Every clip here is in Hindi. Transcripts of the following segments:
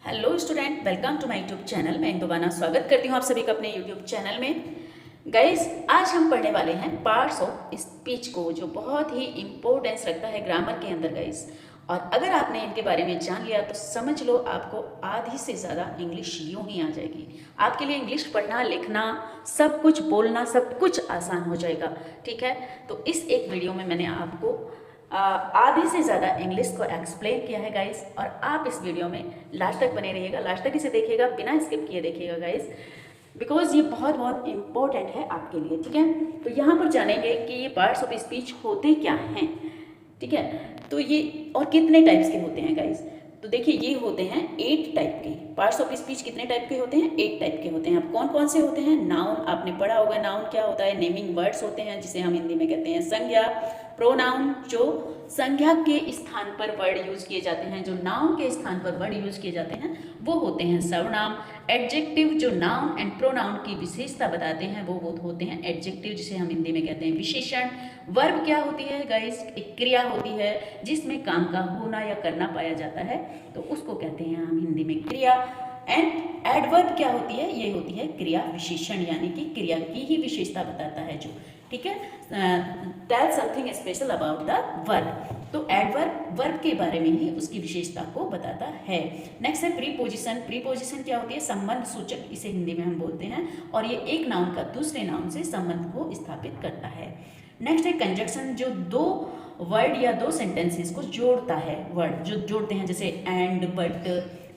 Hello student, welcome to my YouTube channel. मैं इंदुबाना स्वागत करती हूँ आप सभी का अपने यूट्यूब चैनल में। गाइस, आज हम पढ़ने वाले हैं पार्ट्स ऑफ स्पीच को, जो बहुत ही इम्पोर्टेंस रखता है ग्रामर के अंदर गाइस। और अगर आपने इनके बारे में जान लिया तो समझ लो आपको आधी से ज़्यादा इंग्लिश यूँ ही आ जाएगी। आपके लिए इंग्लिश पढ़ना, लिखना, सब कुछ बोलना, सब कुछ आसान हो जाएगा। ठीक है, तो इस एक वीडियो में मैंने आपको आधी से ज़्यादा इंग्लिश को एक्सप्लेन किया है गाइस। और आप इस वीडियो में लास्ट तक बने रहिएगा, लास्ट तक इसे देखिएगा, बिना स्किप किए देखिएगा गाइस, बिकॉज ये बहुत बहुत इम्पोर्टेंट है आपके लिए। ठीक है, तो यहाँ पर जानेंगे कि ये पार्ट्स ऑफ स्पीच होते क्या हैं। ठीक है, तो ये और कितने टाइप्स के होते हैं गाइस। तो देखिए, ये होते हैं 8 टाइप के पार्ट्स ऑफ स्पीच। कितने टाइप के होते हैं? 8 टाइप के होते हैं। अब कौन कौन से होते हैं? नाउन, आपने पढ़ा होगा नाउन क्या होता है। नेमिंग वर्ड्स होते हैं, जिसे हम हिंदी में कहते हैं संज्ञा। प्रोनाउन, जो संज्ञा के स्थान पर वर्ड यूज किए जाते हैं, जो नाउन के स्थान पर वर्ड यूज किए जाते हैं, वो होते हैं सर्वनाम। एडजेक्टिव, जो नाउन एंड प्रोनाउन की विशेषता बताते हैं, वो होते हैं एडजेक्टिव, जिसे हम हिंदी में कहते हैं विशेषण। वर्ब क्या होती है गाइस? एक क्रिया होती है जिसमें काम का होना या करना पाया जाता है, तो उसको कहते हैं हम हिंदी में क्रिया। एंड एडवर्ब क्या होती है? ये होती है क्रिया विशेषण, यानी कि क्रिया की ही विशेषता बताता है जो। ठीक है, tell something special about the verb. तो एडवर्ब वर्ब के बारे में ही उसकी विशेषता को बताता है। नेक्स्ट है प्रीपोजिशन। प्रीपोजिशन क्या होती है? संबंध सूचक, इसे हिंदी में हम बोलते हैं, और ये एक नाउन का दूसरे नाउन से संबंध को स्थापित करता है। नेक्स्ट है कंजक्शन, जो दो वर्ड या दो सेंटेंसेस को जोड़ता है। वर्ड जो जोड़ते हैं, जैसे एंड, बट,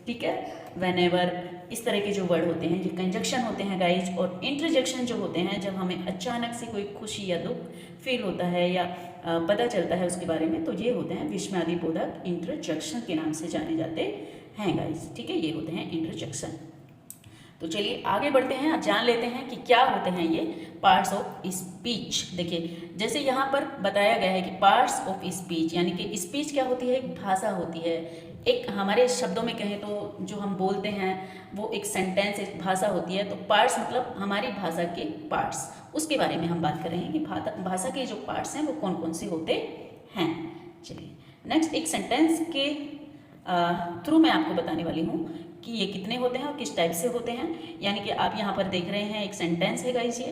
ठीक है, व्हेनेवर, इस तरह के जो वर्ड होते हैं ये कंजक्शन होते हैं गाइज। और इंटरजेक्शन जो होते हैं, जब हमें अचानक से कोई खुशी या दुख फील होता है या पता चलता है उसके बारे में, तो ये होते हैं विस्मयादि बोधक इंटरजेक्शन के नाम से जाने जाते हैं गाइज। ठीक है, ये होते हैं इंटरजेक्शन। तो चलिए आगे बढ़ते हैं, जान लेते हैं कि क्या होते हैं ये पार्ट्स ऑफ स्पीच। देखिए, जैसे यहाँ पर बताया गया है कि पार्ट्स ऑफ स्पीच, यानी कि स्पीच क्या होती है? एक भाषा होती है। एक हमारे शब्दों में कहें तो जो हम बोलते हैं वो एक सेंटेंस, एक भाषा होती है। तो पार्ट्स मतलब हमारी भाषा के पार्ट्स, उसके बारे में हम बात कर रहे हैं कि भाषा के जो पार्ट्स हैं वो कौन कौन से होते हैं। चलिए नेक्स्ट, एक सेंटेंस के थ्रू मैं आपको बताने वाली हूँ कि ये कितने होते हैं और किस टाइप से होते हैं। यानी कि आप यहाँ पर देख रहे हैं एक सेंटेंस है गाइस ये,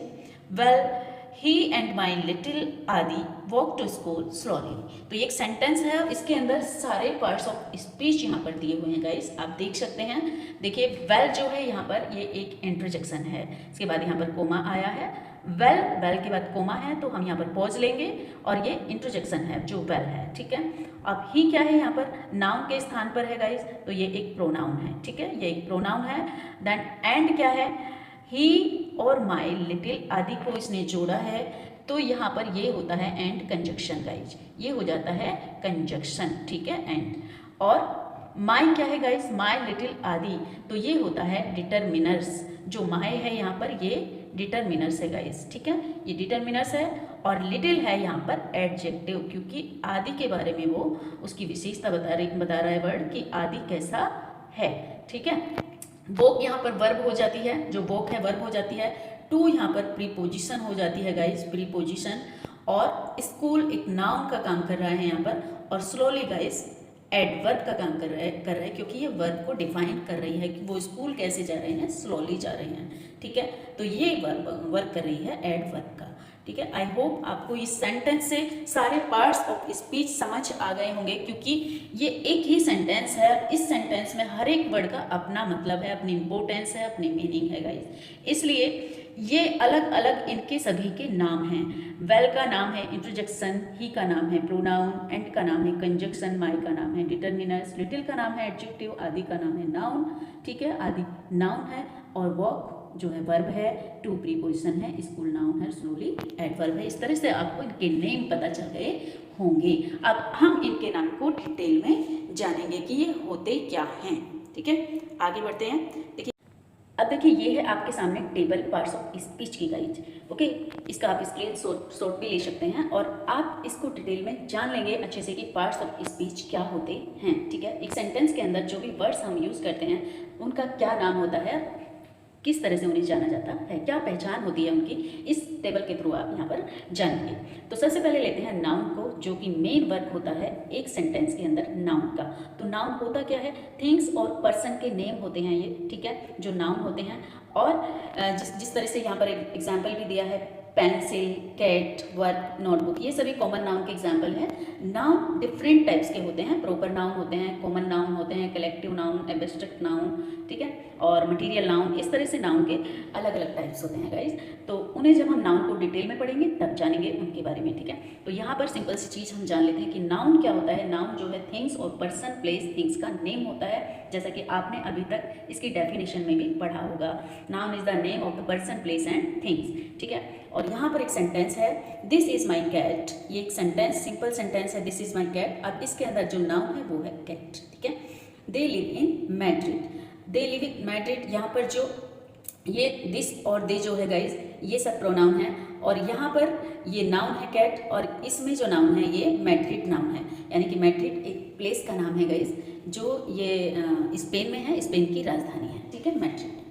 well he and my little आदि वॉक टू स्कूल स्लोली। तो ये एक सेंटेंस है और इसके अंदर सारे पार्ट्स ऑफ स्पीच यहाँ पर दिए हुए हैं गाइस, आप देख सकते हैं। देखिए, वेल जो है यहाँ पर ये एक इंटरजेक्शन है, इसके बाद यहाँ पर कोमा आया है। वेल, वेल के बाद कोमा है, तो हम यहाँ पर पॉज लेंगे और ये इंटरजेक्शन है जो वेल है। ठीक है, अब ही क्या है? यहाँ पर नाउन के स्थान पर है गाइस, तो ये एक प्रोनाउन है। ठीक है, ये एक प्रोनाउन है। देन एंड क्या है? ही और माई लिटिल आदि को इसने जोड़ा है, तो यहाँ पर ये होता है एंड कंजक्शन गाइज, ये हो जाता है कंजक्शन। ठीक है, एंड। और माई क्या है गाइज? माई लिटिल आदि, तो ये होता है डिटरमिनर्स। जो माई है यहाँ पर ये डिटरमिनर्स है गाइज। ठीक है, ये डिटरमिनर्स है। और लिटिल है यहाँ पर एडजेक्टिव, क्योंकि आदि के बारे में वो उसकी विशेषता बता रहा है वर्ड कि आदि कैसा है। ठीक है, वोक यहाँ पर वर्ब हो जाती है, जो वोक है वर्ब हो जाती है। टू यहाँ पर प्रीपोजिशन हो जाती है गाइज, प्रीपोजिशन। और स्कूल एक नाउन का काम कर रहा है यहाँ पर, और स्लोली गाइज एडवर्ब का काम कर रहा है, क्योंकि ये वर्ब को डिफाइन कर रही है कि वो स्कूल कैसे जा रहे हैं, स्लोली जा रहे हैं। ठीक है, तो ये वर्क कर रही है एडवर्ब का। ठीक है, आई होप आपको इस सेंटेंस से सारे पार्ट्स ऑफ स्पीच समझ आ गए होंगे, क्योंकि ये एक ही सेंटेंस है। इस सेंटेंस में हर एक वर्ड का अपना मतलब है, अपनी इंपॉर्टेंस है, अपनी मीनिंग है गाइस। इसलिए ये अलग अलग इनके सभी के नाम हैं। वेल का नाम है इंटरजेक्शन, ही का नाम है प्रोनाउन, एंड का नाम है कंजक्शन, माई का नाम है डिटरमिनर्स, लिटिल का नाम है एडजेक्टिव, आदि का नाम है नाउन। ठीक है, आदि नाउन है, और वॉक जो है वर्ब है, टू प्रीपोजिशन है, स्कूल नाउन है, स्लोली एडवर्ब है। इस तरह से आपको इनके नेम पता चल गए होंगे। अब हम इनके नाम को डिटेल में जानेंगे कि ये होते क्या हैं। ठीक है, आगे बढ़ते हैं। देखिए, अब देखिए ये है आपके सामने टेबल पार्ट्स ऑफ स्पीच की गाइड। ओके, इसका आप स्क्रीन शॉट भी ले सकते हैं और आप इसको डिटेल में जान लेंगे अच्छे से कि पार्ट्स ऑफ स्पीच क्या होते हैं। ठीक है, एक सेंटेंस के अंदर जो भी वर्ड्स हम यूज़ करते हैं उनका क्या नाम होता है, किस तरह से उन्हें जाना जाता है, क्या पहचान होती है उनकी, इस टेबल के थ्रू आप यहाँ पर जानेंगे। तो सबसे पहले लेते हैं नाउन को, जो कि मेन वर्क होता है एक सेंटेंस के अंदर नाउन का। तो नाउन होता क्या है, थिंग्स और पर्सन के नेम होते हैं ये, ठीक है, जो नाउन होते हैं। और जिस तरह से यहाँ पर एक एग्जाम्पल भी दिया है, पेंसिल, कैट, वर्क, नोटबुक, ये सभी कॉमन नाउन के एग्जाम्पल हैं। नाउन डिफरेंट टाइप्स के होते हैं, प्रॉपर नाउन होते हैं, कॉमन नाउन होते हैं, कलेक्टिव नाउन, एब्स्ट्रैक्ट नाउन, ठीक है, और मटेरियल नाउन, इस तरह से नाउन के अलग अलग टाइप्स होते हैं गाइज। तो उन्हें जब हम नाउन को डिटेल में पढ़ेंगे तब जानेंगे उनके बारे में, ठीक है। तो यहाँ पर सिंपल सी चीज़ हम जान लेते हैं कि नाउन क्या होता है। नाउन जो है थिंग्स और पर्सन, प्लेस, थिंग्स का नेम होता है, जैसा कि आपने अभी तक इसकी डेफिनेशन में भी पढ़ा होगा। Noun is the name of the person, place and things, ठीक है। और यहाँ पर एक सेंटेंस है, दिस इज माई कैट, ये एक सेंटेंस, सिंपल सेंटेंस है, दिस इज माई कैट। अब इसके अंदर जो नाउन है वो है कैट, ठीक है। They live in Madrid, they live in Madrid, यहाँ पर जो ये दिस और दे जो है गाइज, ये सब प्रोनाउन है, और यहाँ पर ये नाउन है कैट, और इसमें जो नाउन है ये मैड्रिड नाउन है, यानी कि मैड्रिड एक प्लेस का नाम है गाइज, जो ये स्पेन में है, स्पेन की राजधानी है, ठीक है, मैड्रिड।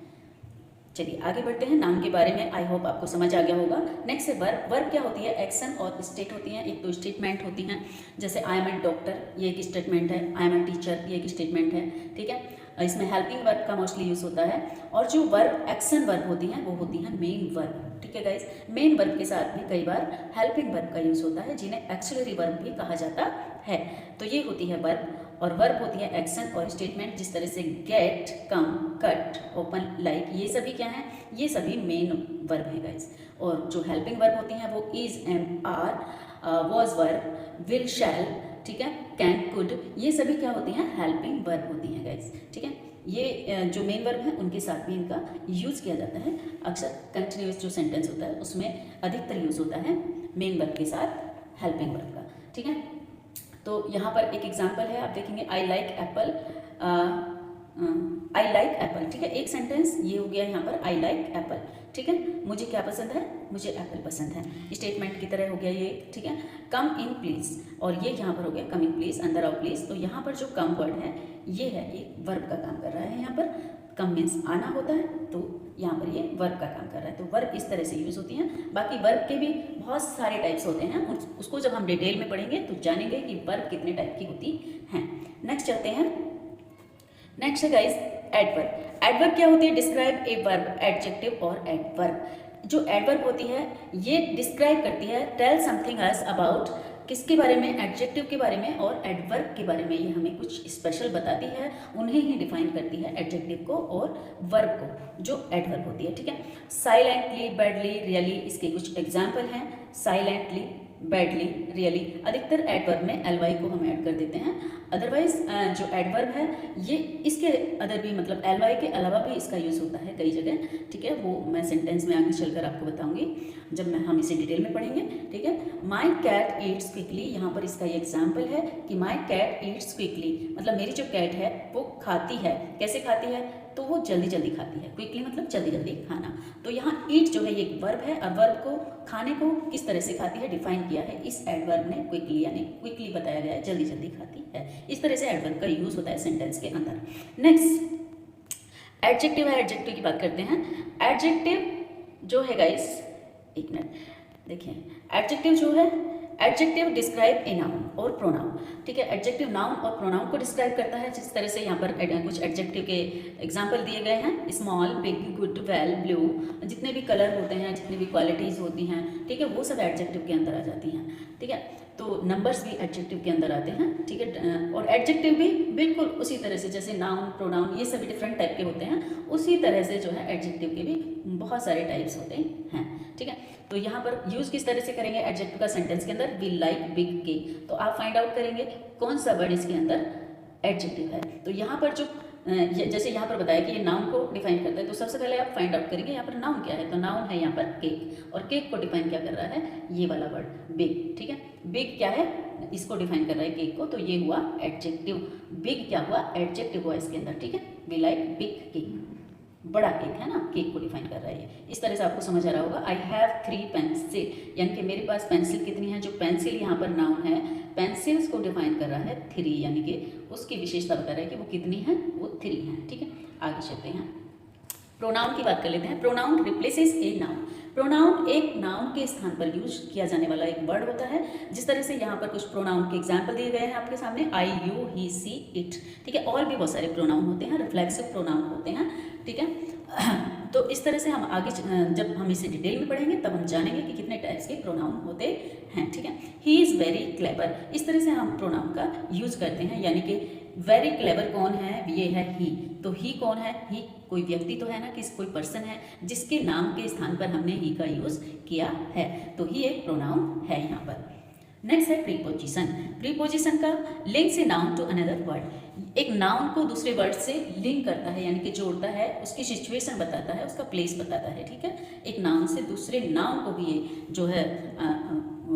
चलिए आगे बढ़ते हैं नाउन के बारे में, आई होप आपको समझ आ गया होगा। नेक्स्ट है वर्ब। वर्ब क्या होती है, एक्शन और स्टेट होती हैं, एक तो स्टेटमेंट होती हैं, जैसे आई एम ए डॉक्टर, ये एक स्टेटमेंट है, आई एम ए टीचर, ये एक स्टेटमेंट है, ठीक है। इसमें हेल्पिंग वर्ब का मोस्टली यूज़ होता है, और जो वर्ब एक्शन वर्ब होती हैं वो होती हैं मेन वर्ब, ठीक है गाइज। मेन वर्ब के साथ में कई बार हेल्पिंग वर्ब का यूज़ होता है, जिन्हें एक्सिलरी वर्ब भी कहा जाता है। तो ये होती है वर्ब, और वर्ब होती है एक्शन और स्टेटमेंट, जिस तरह से गेट, कम, कट, ओपन, लाइक, ये सभी क्या हैं, ये सभी मेन वर्ब है गाइज। और जो हेल्पिंग वर्ब होती हैं वो is, am, are, was verb, will, shall, ठीक है, कैन, कुड, ये सभी क्या होती हैं, हेल्पिंग वर्ब होती हैं गाइज, ठीक है। ये जो मेन वर्ब है उनके साथ में इनका यूज़ किया जाता है। अक्सर कंटिन्यूस जो सेंटेंस होता है उसमें अधिकतर यूज़ होता है मेन वर्ब के साथ हेल्पिंग वर्ब का, ठीक है। तो यहाँ पर एक एग्जाम्पल है, आप देखेंगे, I like Apple, I like Apple, ठीक है, एक सेंटेंस ये हो गया यहाँ पर, आई लाइक एप्पल, ठीक है, मुझे क्या पसंद है, मुझे एप्पल पसंद है, स्टेटमेंट की तरह हो गया ये, ठीक है। कम इन प्लीज, और ये यहाँ पर हो गया कम इन प्लीज, अंदर आओ प्लीज। तो यहाँ पर जो कम वर्ड है ये है, ये वर्ब का काम कर रहा है। यहाँ पर कम मीन्स आना होता है, तो यहाँ पर ये वर्ब का काम कर रहा है। तो वर्ब इस तरह से यूज़ होती हैं। बाकी वर्ब के भी बहुत सारे टाइप्स होते हैं, उसको जब हम डिटेल में पढ़ेंगे तो जानेंगे कि वर्ब कितने टाइप की होती हैं। नेक्स्ट चलते हैं, नेक्स्ट है गाइस एडवर्ब। एडवर्ब क्या होती है, डिस्क्राइब ए वर्ब, एडजेक्टिव और एडवर्ब। जो एडवर्ब होती है ये डिस्क्राइब करती है, टेल समथिंग अस अबाउट, किसके बारे में, एडजेक्टिव के बारे में और एडवर्ब के बारे में। ये हमें कुछ स्पेशल बताती है, उन्हें ही डिफाइन करती है, एडजेक्टिव को और वर्ब को, जो एडवर्ब होती है, ठीक है। साइलेंटली, बैडली, रियली, इसके कुछ एग्जाम्पल हैं। साइलेंटली, बैडली, रियली, अधिकतर एडवर्ब में एलवाई को हम ऐड कर देते हैं। अदरवाइज जो एडवर्ब है ये इसके अदर भी, मतलब एलवाई के अलावा भी इसका यूज़ होता है कई जगह, ठीक है। वो मैं सेंटेंस में आगे चलकर आपको बताऊंगी जब हम इसे डिटेल में पढ़ेंगे, ठीक है। माई कैट ईट्स क्विकली, यहाँ पर इसका ये एग्जाम्पल है कि माई कैट ईट्स क्विकली, मतलब मेरी जो कैट है वो खाती है। कैसे खाती है, तो वो जल्दी जल्दी खाती है। क्विकली मतलब जल्दी जल्दी खाना। तो यहाँ ईट जो है ये एक वर्ब है, और वर्ब को, खाने को किस तरह से खाती है डिफाइन किया है इस एडवर्ब ने, क्विकली, यानी क्विकली बताया गया है, जल्दी जल्दी खाती है। इस तरह से एडवर्ब का यूज़ होता है सेंटेंस के अंदर। नेक्स्ट एडजेक्टिव है, एडजेक्टिव की बात करते हैं। एडजेक्टिव जो है गाइस, एक मिनट देखिए, एडजेक्टिव जो है, एडजेक्टिव डिस्क्राइब ए नाउन और प्रोनाउन, ठीक है। एडजेक्टिव नाउन और प्रोनाउन को डिस्क्राइब करता है, जिस तरह से यहाँ पर कुछ एडजेक्टिव के एग्जाम्पल दिए गए हैं। Small, big, good, well, blue, जितने भी कलर होते हैं, जितनी भी क्वालिटीज़ होती हैं, ठीक है, वो सब एडजेक्टिव के अंदर आ जाती हैं, ठीक है। तो नंबर्स भी एडजेक्टिव के अंदर आते हैं, ठीक है। और एडजेक्टिव भी बिल्कुल उसी तरह से, जैसे नाउन, प्रोनाउन, ये सभी डिफरेंट टाइप के होते हैं, उसी तरह से जो है एडजेक्टिव के भी बहुत सारे टाइप्स होते हैं, ठीक है। तो यहाँ पर यूज़ किस तरह से करेंगे एडजेक्टिव का सेंटेंस के अंदर, वी लाइक बिग केक। तो आप फाइंड आउट करेंगे कौन सा वर्ड इसके अंदर एडजेक्टिव है। तो यहाँ पर जो जैसे यहाँ पर बताया कि ये नाउन को डिफाइन करता है, तो सबसे पहले आप फाइंड आउट करेंगे यहाँ पर नाउन क्या है। तो नाउन है यहाँ पर केक, और केक को डिफाइन क्या कर रहा है, ये वाला वर्ड बिग, ठीक है। बिग क्या है, इसको डिफाइन कर रहा है केक को, तो ये हुआ एडजेक्टिव। बिग क्या हुआ, एडजेक्टिव हुआ इसके अंदर, ठीक है। वी लाइक बिग केक, बड़ा केक है ना, केक को डिफाइन कर रहा है ये। इस तरह से आपको समझ आ रहा होगा। आई हैव 3 पेंसिल, यानी कि मेरे पास पेंसिल कितनी है, जो पेंसिल यहाँ पर नाउन है, पेंसिल्स को डिफाइन कर रहा है 3, यानी कि उसकी विशेषता बता रहा है कि वो कितनी है, वो 3 है, ठीक है। आगे चलते हैं। प्रोनाउन की बात कर लेते हैं। Pronoun replaces a noun. Pronoun एक नाउन के स्थान पर यूज किया जाने वाला एक वर्ड होता है। जिस तरह से यहाँ पर कुछ प्रोनाउन के एग्जाम्पल दिए गए हैं आपके सामने, आई, यू, ही, सी, इट, ठीक है। और भी बहुत सारे प्रोनाउन होते हैं, रिफ्लेक्सिव प्रोनाउन होते हैं, ठीक है। तो इस तरह से हम आगे जब हम इसे डिटेल में पढ़ेंगे तब हम जानेंगे कि कितने टाइप्स के प्रोनाउन होते हैं, ठीक है। ही इज़ वेरी क्लेवर, इस तरह से हम प्रोनाउन का यूज करते हैं, यानी कि वेरी क्लेवर कौन है, ये है ही। तो ही कौन है, ही कोई व्यक्ति तो है ना, किस कोई पर्सन है जिसके नाम के स्थान पर हमने ही का यूज किया है, तो ही एक प्रोनाउन है यहाँ पर। नेक्स्ट है प्रीपोजिशन। प्रीपोजिशन का लिंक से नाउन टू अनदर वर्ड, एक नाउन को दूसरे वर्ड से लिंक करता है, यानी कि जोड़ता है, उसकी सिचुएशन बताता है, उसका प्लेस बताता है, ठीक है। एक नाउन से दूसरे नाउन को भी ये जो है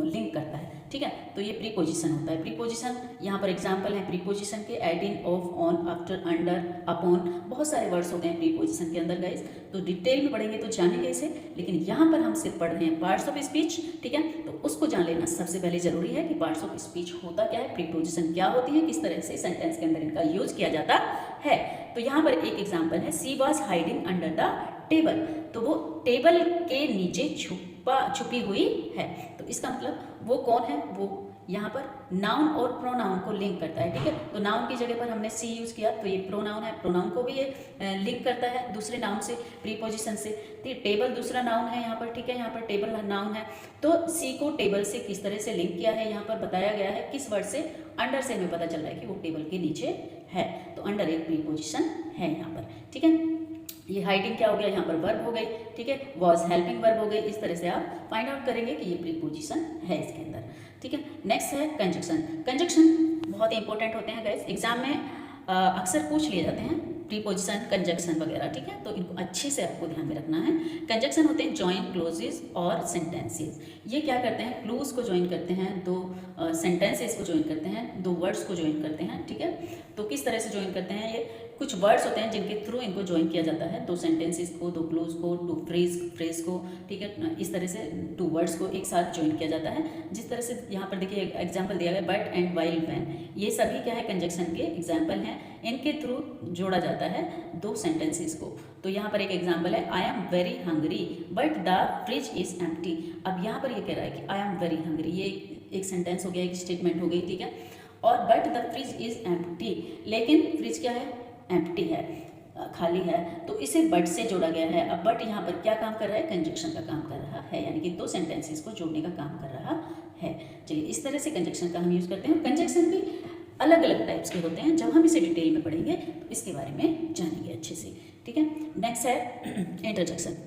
लिंक करता है, ठीक है। तो ये प्रीपोजिशन होता है। प्रीपोजिशन यहाँ पर एग्जांपल है प्रीपोजिशन के, at in, of, on, after, under, upon, बहुत सारे वर्ड्स होते हैं प्रीपोजिशन के अंदर गाइस। तो डिटेल में पढ़ेंगे तो जानेंगे इसे, लेकिन यहाँ पर हम सिर्फ पढ़ रहे हैं पार्ट्स ऑफ स्पीच, ठीक है। तो उसको जान लेना सबसे पहले जरूरी है कि पार्ट्स ऑफ स्पीच होता क्या है, प्रीपोजिशन क्या होती है, किस तरह से सेंटेंस के अंदर इनका यूज किया जाता है। तो यहाँ पर एक एग्जाम्पल है, she was hiding under the table, तो वो टेबल के नीचे छुपी हुई है। तो इसका मतलब वो कौन है, वो यहाँ पर नाउन और प्रोनाउन को लिंक करता है, ठीक है। तो नाउन की जगह पर हमने सी यूज किया, तो ये प्रोनाउन है, प्रोनाउन को भी ये लिंक करता है दूसरे नाउन से, प्रीपोजिशन से। तो टेबल दूसरा नाउन है यहाँ पर, ठीक है, यहाँ पर टेबल नाउन है। तो सी को टेबल से किस तरह से लिंक किया है यहाँ पर बताया गया है, किस वर्ड से, अंडर से हमें पता चल रहा है कि वो टेबल के नीचे है, तो अंडर एक प्रीपोजिशन है यहाँ पर, ठीक है। ये हाइडिंग क्या हो गया, यहाँ पर वर्ब हो गई, ठीक है, वॉज हेल्पिंग वर्ब हो गई। इस तरह से आप फाइंड आउट करेंगे कि ये प्रीपोजिशन है इसके अंदर, ठीक है। नेक्स्ट है कंजक्शन। कंजक्शन बहुत इंपॉर्टेंट होते हैं गाइस, एग्जाम में अक्सर पूछ लिए जाते हैं प्रीपोजिशन, कंजक्शन वगैरह, ठीक है। तो इनको अच्छे से आपको ध्यान में रखना है। कंजक्शन होते हैं जॉइंट क्लोजेस और सेंटेंसेस। ये क्या करते हैं, क्लूज को ज्वाइन करते हैं, दो सेंटेंसेस को ज्वाइन करते हैं, दो वर्ड्स को ज्वाइन करते हैं, ठीक है। तो किस तरह से ज्वाइन करते हैं, ये कुछ वर्ड्स होते हैं जिनके थ्रू इनको ज्वाइन किया जाता है, दो सेंटेंसेस को, दो क्लोज को, दो फ्रेज को, ठीक है। इस तरह से टू वर्ड्स को एक साथ ज्वाइन किया जाता है। जिस तरह से यहाँ पर देखिए एग्जाम्पल दिया गया, बट एंड वाइल वैन, ये सभी क्या है, कंजक्शन के एग्जाम्पल हैं। इनके थ्रू जोड़ा जाता है दो सेंटेंसेस को। तो यहाँ पर एक एग्जाम्पल है, I am very hungry but the fridge is empty. अब यहाँ पर ये कह रहा है कि आई एम वेरी हंग्री, ये एक सेंटेंस हो गया, एक स्टेटमेंट हो गई, ठीक है। और but the fridge is empty, लेकिन फ्रिज क्या है, एम्प्टी है, खाली है, तो इसे बट से जोड़ा गया है। अब बट यहाँ पर क्या काम कर रहा है, कंजक्शन का काम कर रहा है, यानी कि दो सेंटेंसेस को जोड़ने का काम कर रहा है। चलिए इस तरह से कंजक्शन का हम यूज़ करते हैं। कंजक्शन भी अलग अलग टाइप्स के होते हैं, जब हम इसे डिटेल में पढ़ेंगे तो इसके बारे में जानेंगे अच्छे से, ठीक है। नेक्स्ट है इंटरजेक्शन।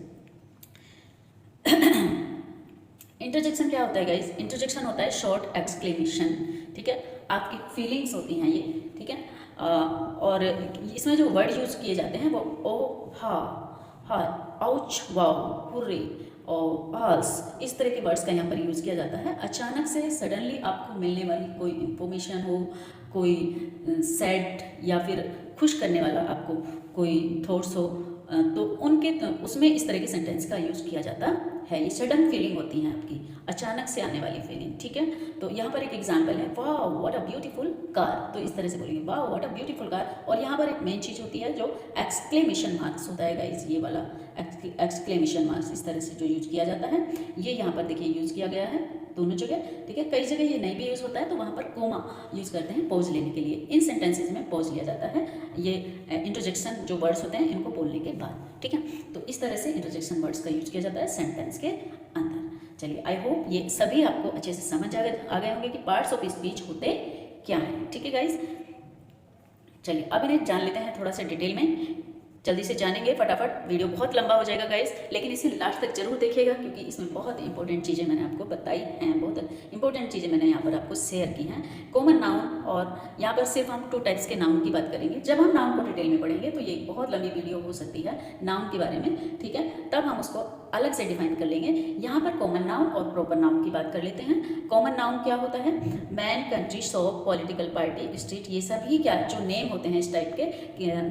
इंटरजेक्शन क्या होता है गाइस, इंटरजेक्शन होता है शॉर्ट एक्सक्लेमेशन, ठीक है। आपकी फीलिंग्स होती हैं ये, ठीक है। और इसमें जो वर्ड यूज किए जाते हैं वो ओ, हा, आउच, वाओ, हुर्रे और आल्स, इस तरह के वर्ड्स का यहाँ पर यूज़ किया जाता है। अचानक से सडनली आपको मिलने वाली कोई इंफॉर्मेशन हो, कोई सैड या फिर खुश करने वाला आपको कोई थॉट्स हो, तो उनके उसमें इस तरह के सेंटेंस का यूज़ किया जाता है। ये सडन फीलिंग होती है आपकी, अचानक से आने वाली फीलिंग, ठीक है। तो यहाँ पर एक एग्जांपल है, वाह व्हाट अ ब्यूटीफुल कार, तो इस तरह से बोलेंगे वाह व्हाट अ ब्यूटीफुल कार। और यहाँ पर एक मेन चीज़ होती है जो एक्सक्लेमेशन मार्क्स होता है गाइस, ये वाला एक्सक्लेमेशन मार्क्स इस तरह से जो यूज किया जाता है, ये यहाँ पर देखिए यूज़ किया गया है दोनों जगह, ठीक है। कई जगह ये नहीं भी यूज़ होता है, तो वहाँ पर कोमा यूज़ करते हैं पॉज लेने के लिए। इन सेंटेंसेस में पॉज लिया जाता है, ये इंटरजेक्शन जो वर्ड्स होते हैं इनको बोलने के बाद, ठीक है। तो इस तरह से इंटरजेक्शन वर्ड्स का यूज किया जाता है सेंटेंस के अंदर। चलिए आई होप ये सभी आपको अच्छे से समझ आ गए होंगे कि पार्ट्स ऑफ स्पीच होते क्या हैं, ठीक है गाइज। चलिए अब इन्हें जान लेते हैं थोड़ा सा डिटेल में, जल्दी से जानेंगे फटाफट। वीडियो बहुत लंबा हो जाएगा गाइस, लेकिन इसे लास्ट तक जरूर देखिएगा, क्योंकि इसमें बहुत इंपॉर्टेंट चीज़ें मैंने आपको बताई हैं, बहुत इंपॉर्टेंट चीज़ें मैंने यहाँ पर आपको शेयर की हैं। कॉमन नाउन, और यहाँ पर सिर्फ हम 2 टाइप्स के नाउन की बात करेंगे। जब हम नाउन को डिटेल में पढ़ेंगे तो ये बहुत लंबी वीडियो हो सकती है नाउन के बारे में, ठीक है, तब हम उसको अलग से डिफाइन कर लेंगे। यहाँ पर कॉमन नाउन और प्रॉपर नाउन की बात कर लेते हैं। कॉमन नाउन क्या होता है, man, country, shop, political party, street, ये सभी क्या जो नेम होते हैं इस टाइप के,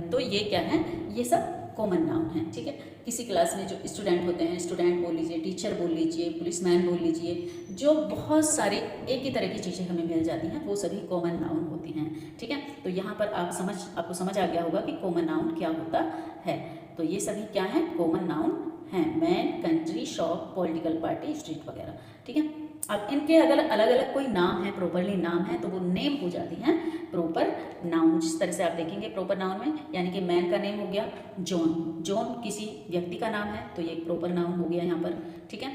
तो ये क्या है, ये सब कॉमन नाउन है, ठीक है। किसी क्लास में जो स्टूडेंट होते हैं, स्टूडेंट बोल लीजिए, टीचर बोल लीजिए, पुलिसमैन बोल लीजिए, जो बहुत सारी एक ही तरह की चीज़ें हमें मिल जाती हैं, वो सभी कॉमन नाउन होती हैं, ठीक है। तो यहाँ पर आपको समझ आ गया होगा कि कॉमन नाउन क्या होता है। तो ये सभी क्या है, कॉमन नाउन हैं, man, country, shop, political party, street वगैरह, ठीक है। अब इनके अगर अलग अलग कोई नाम है, प्रॉपरली नाम है, तो वो नेम हो जाती हैं प्रॉपर नाउन। जिस तरह से आप देखेंगे प्रॉपर नाउन में, यानी कि मैन का नेम हो गया जॉन, जॉन किसी व्यक्ति का नाम है तो ये प्रॉपर नाउन हो गया यहाँ पर, ठीक है,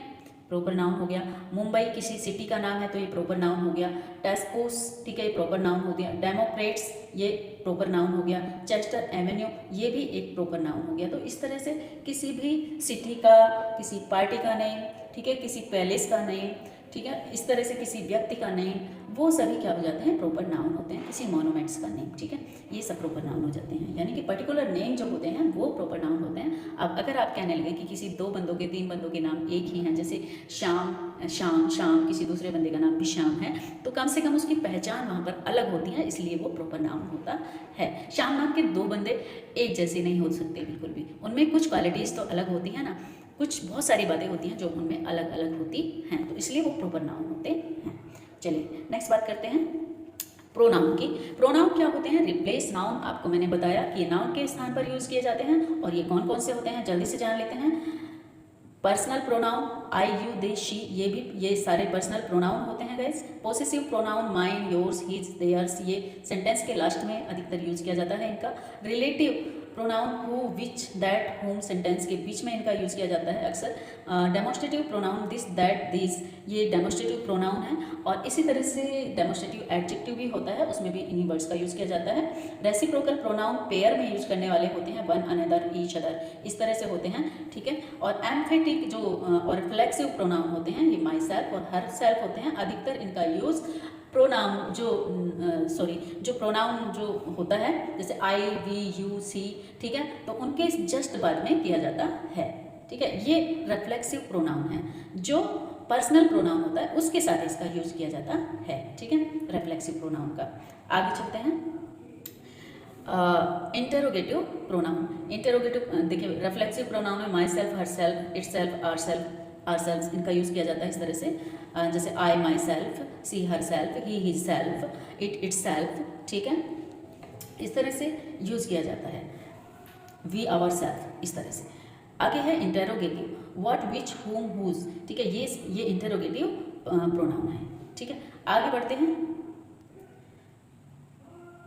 प्रॉपर नाउन हो गया। मुंबई किसी सिटी का नाम है तो ये प्रॉपर नाउन हो गया। टेस्कोस, ठीक है, ये प्रॉपर नाउन हो गया। डेमोक्रेट्स, ये प्रॉपर नाउन हो गया। चेस्टर एवेन्यू, ये भी एक प्रॉपर नाउन हो गया। तो इस तरह से किसी भी सिटी का, किसी पार्टी का नेम, ठीक है, किसी पैलेस का नेम, ठीक है, इस तरह से किसी व्यक्ति का नेम, वो सभी क्या हो जाते हैं, प्रॉपर नाउन होते हैं। किसी मॉन्यूमेंट्स का नेम, ठीक है, ये सब प्रॉपर नाउन हो जाते हैं। यानी कि पर्टिकुलर नेम जो होते हैं वो प्रॉपर नाउन होते हैं। अब अगर आप कहने लगे कि किसी 2 बंदों के, 3 बंदों के नाम एक ही हैं, जैसे श्याम, श्याम, किसी दूसरे बंदे का नाम भी श्याम है, तो कम से कम उसकी पहचान वहाँ पर अलग होती है, इसलिए वो प्रॉपर नाउन होता है। श्याम नाम के 2 बंदे एक जैसे नहीं हो सकते बिल्कुल भी, उनमें कुछ क्वालिटीज़ तो अलग होती हैं ना, कुछ बहुत सारी बातें होती हैं जो उनमें अलग अलग होती हैं, तो इसलिए वो प्रॉपर नाउन होते हैं। चलिए नेक्स्ट बात करते हैं प्रोनाउन की। प्रोनाउन क्या होते हैं, रिप्लेस नाउन। आपको मैंने बताया कि ये नाउन के स्थान पर यूज किए जाते हैं, और ये कौन कौन से होते हैं जल्दी से जान लेते हैं। Personal pronoun, I, you, they, she, ये सारे पर्सनल प्रोनाउन होते हैं guys. Possessive pronoun, mine, yours, his, theirs, ये सेंटेंस के लास्ट में अधिकतर यूज किया जाता है इनका। Relative pronoun, who, which, that, whom, sentence के बीच में इनका यूज किया जाता है अक्सर। Demonstrative pronoun, this, that, this, ये डेमोस्ट्रेटिव प्रोनाउन है। और इसी तरह से डेमोस्ट्रेटिव एडजेक्टिव भी होता है, उसमें भी इन्हीं वर्ड्स का यूज किया जाता है। रेसिप्रोकल प्रोनाउन पेयर में यूज करने वाले होते हैं, वन, अनदर, ईच अदर, इस तरह से होते हैं, ठीक है। और एम्फेटिक जो और रिफ्लेक्सिव प्रोनाउन होते हैं, ये माई सेल्फ और हर सेल्फ होते हैं। अधिकतर इनका यूज प्रोनाउन जो प्रोनाउन जो होता है, जैसे आई, वी, यू, सी, ठीक है, तो उनके जस्ट बाद में किया जाता है, ठीक है। ये रिफ्लेक्सिव प्रोनाउन है। जो पर्सनल प्रोनाउन होता है उसके साथ इसका यूज किया जाता है, ठीक है, रिफ्लेक्सिव प्रोनाउन का। आगे चलते हैं इंटेरोगेटिव प्रोनाउन। इंटेरोगेटिव देखिए, रिफ्लेक्सिव प्रोनाउन में myself, herself, it self, ourself, ourselves, इनका यूज़ किया जाता है इस तरह से, जैसे I myself, she herself, he his self, it सेल्फ, ठीक है, इस तरह से यूज़ किया जाता है। वी आवर सेल्फ, इस तरह से। आगे है इंटेरोगेटिव, व्हाट, विच, हुम, हुज, ठीक है, ये इंटेरोगेटिव प्रोनाउन है, ठीक है। आगे बढ़ते हैं,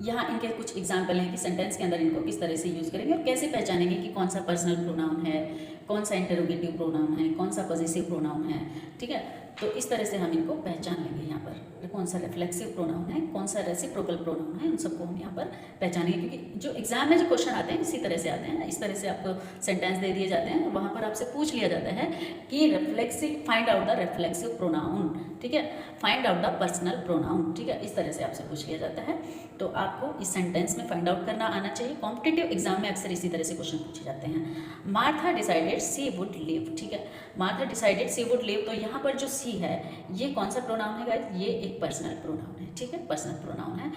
यहाँ इनके कुछ एग्जाम्पल हैं कि सेंटेंस के अंदर इनको किस तरह से यूज़ करेंगे और कैसे पहचानेंगे कि कौन सा पर्सनल प्रोनाउन है, कौन सा इंटरोगेटिव प्रोनाउन है, कौन सा पॉजेसिव प्रोनाउन है, ठीक है। तो इस तरह से हम इनको पहचान लेंगे यहाँ पर, कौन सा रिफ्लेक्सिव प्रोनाउन है, कौन सा रेसिप्रोकल प्रोनाउन है, उन सबको हम यहाँ पर पहचानेंगे। क्योंकि जो एग्जाम में जो क्वेश्चन आते हैं इसी तरह से आते हैं, इस तरह से आपको सेंटेंस दे दिए जाते हैं, वहाँ पर आपसे पूछ लिया जाता है कि reflexive, find out the reflexive pronoun, ठीक है, find out the personal pronoun, ठीक है, इस तरह से आपसे पूछ लिया जाता है। तो आपको इस सेंटेंस में फाइंड आउट करना आना चाहिए। कॉम्पिटिटिव एग्जाम में अक्सर इसी तरह से क्वेश्चन पूछे जाते हैं। Martha decided she would leave, ठीक है, Martha decided she would leave, तो यहाँ पर जो सी है ये कौन सा प्रोनाउन है गाइस, ये एक पर्सनल प्रोनाउन है, ठीक है, पर्सनल प्रोनाउन है।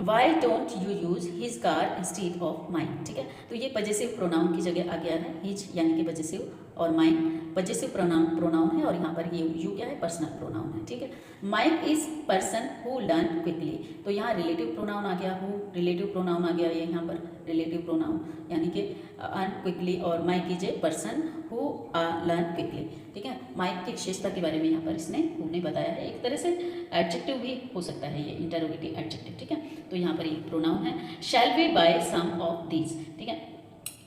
Why don't you use his car instead of mine, ठीक है, तो ये पजेसिव प्रोनाउन की जगह आ गया है हिज, यानी कि पजेसिव, और माइन पजेसिव प्रोनाउन है, और यहाँ पर ये यू क्या है, पर्सनल प्रोनाउन है, ठीक है। Mike is person who learn quickly, तो यहाँ रिलेटिव प्रोनाउन आ गया, हु रिलेटिव प्रोनाउन आ गया, ये यहाँ पर रिलेटिव प्रोनाउन, यानी कि अर्न क्विकली, और Mike is a person who learn quickly, ठीक है। माइक की विशेषता के बारे में यहाँ पर इसने हमने बताया है। एक तरह से एडजेक्टिव भी हो सकता है ये, इंटरोगेटिव एडजेक्टिव, ठीक है। तो यहाँ पर ये प्रोनाउन है। Shall we buy some of these, ठीक है,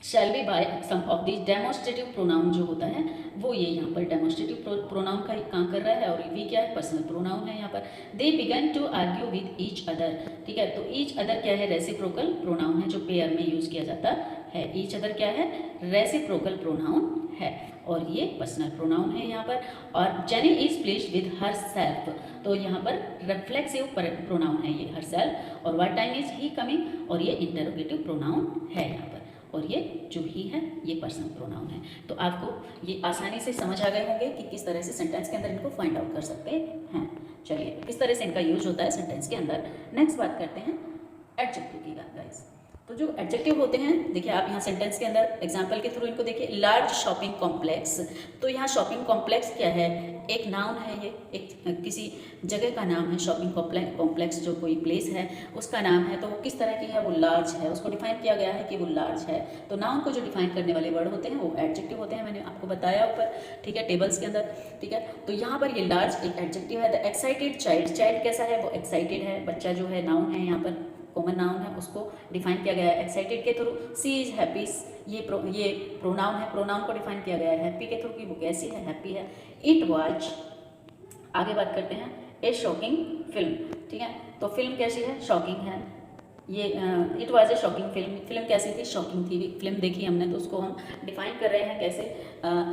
shall we buy some of this. Demonstrative pronoun जो होता है वो ये यहाँ पर डेमोस्ट्रेटिव प्रोनाउन का काम कर रहा है, और वी क्या है, पर्सनल प्रोनाउन है यहाँ पर। They began to argue with each other, ठीक है, तो ईच अदर क्या है, रेसिप्रोकल प्रोनाउन है जो पेयर में यूज किया जाता है। ईच अदर क्या है, रेसिप्रोकल प्रोनाउन है, और ये पर्सनल प्रोनाउन है यहाँ पर। और jenny is pleased with her self, तो यहाँ पर रिफ्लेक्सिव प्रोनाउन है ये हर सेल्फ, और what time is he coming, और ये इंटरोगेटिव प्रोनाउन है यहाँ पर, और ये जो ही है ये पर्सनल प्रोनाउन है। तो आपको ये आसानी से समझ आ गए होंगे कि किस तरह से सेंटेंस के अंदर इनको फाइंड आउट कर सकते हैं। चलिए किस तरह से इनका यूज होता है सेंटेंस के अंदर। नेक्स्ट बात करते हैं एडजेक्टिव की गाइस। तो जो एडजेक्टिव होते हैं, देखिए आप यहाँ सेंटेंस के अंदर एग्जांपल के थ्रू इनको देखिए। लार्ज शॉपिंग कॉम्प्लेक्स, तो यहाँ शॉपिंग कॉम्प्लेक्स क्या है, एक नाउन है, ये एक किसी जगह का नाम है। शॉपिंग कॉम्प्लेक्स जो कोई प्लेस है उसका नाम है, तो वो किस तरह की है, वो लार्ज है, उसको डिफाइन किया गया है कि वो लार्ज है। तो नाउन को जो डिफाइन करने वाले वर्ड होते हैं वो एडजेक्टिव होते हैं, मैंने आपको बताया ऊपर, ठीक है, टेबल्स के अंदर, ठीक है। तो यहाँ पर ये लार्ज एक एडजेक्टिव है। द एक्साइटेड चाइल्ड, चाइल्ड कैसा है, वो एक्साइटेड है, बच्चा जो है नाउन है, यहाँ पर कॉमन नाउन है, उसको डिफाइन किया गया है एक्साइटेड के थ्रू। सी इज हैप्पी, ये प्रोनाउन है, प्रोनाउन को डिफाइन किया गया है हैप्पी के थ्रू कि वो कैसी है, हैप्पी है। इट वाज, आगे बात करते हैं, ए शॉकिंग फिल्म, ठीक है। तो फिल्म कैसी है, शॉकिंग है। ये it was a shocking film, film कैसी थी, शॉकिंग थी। फिल्म देखी हमने तो उसको हम डिफाइन कर रहे हैं कैसे,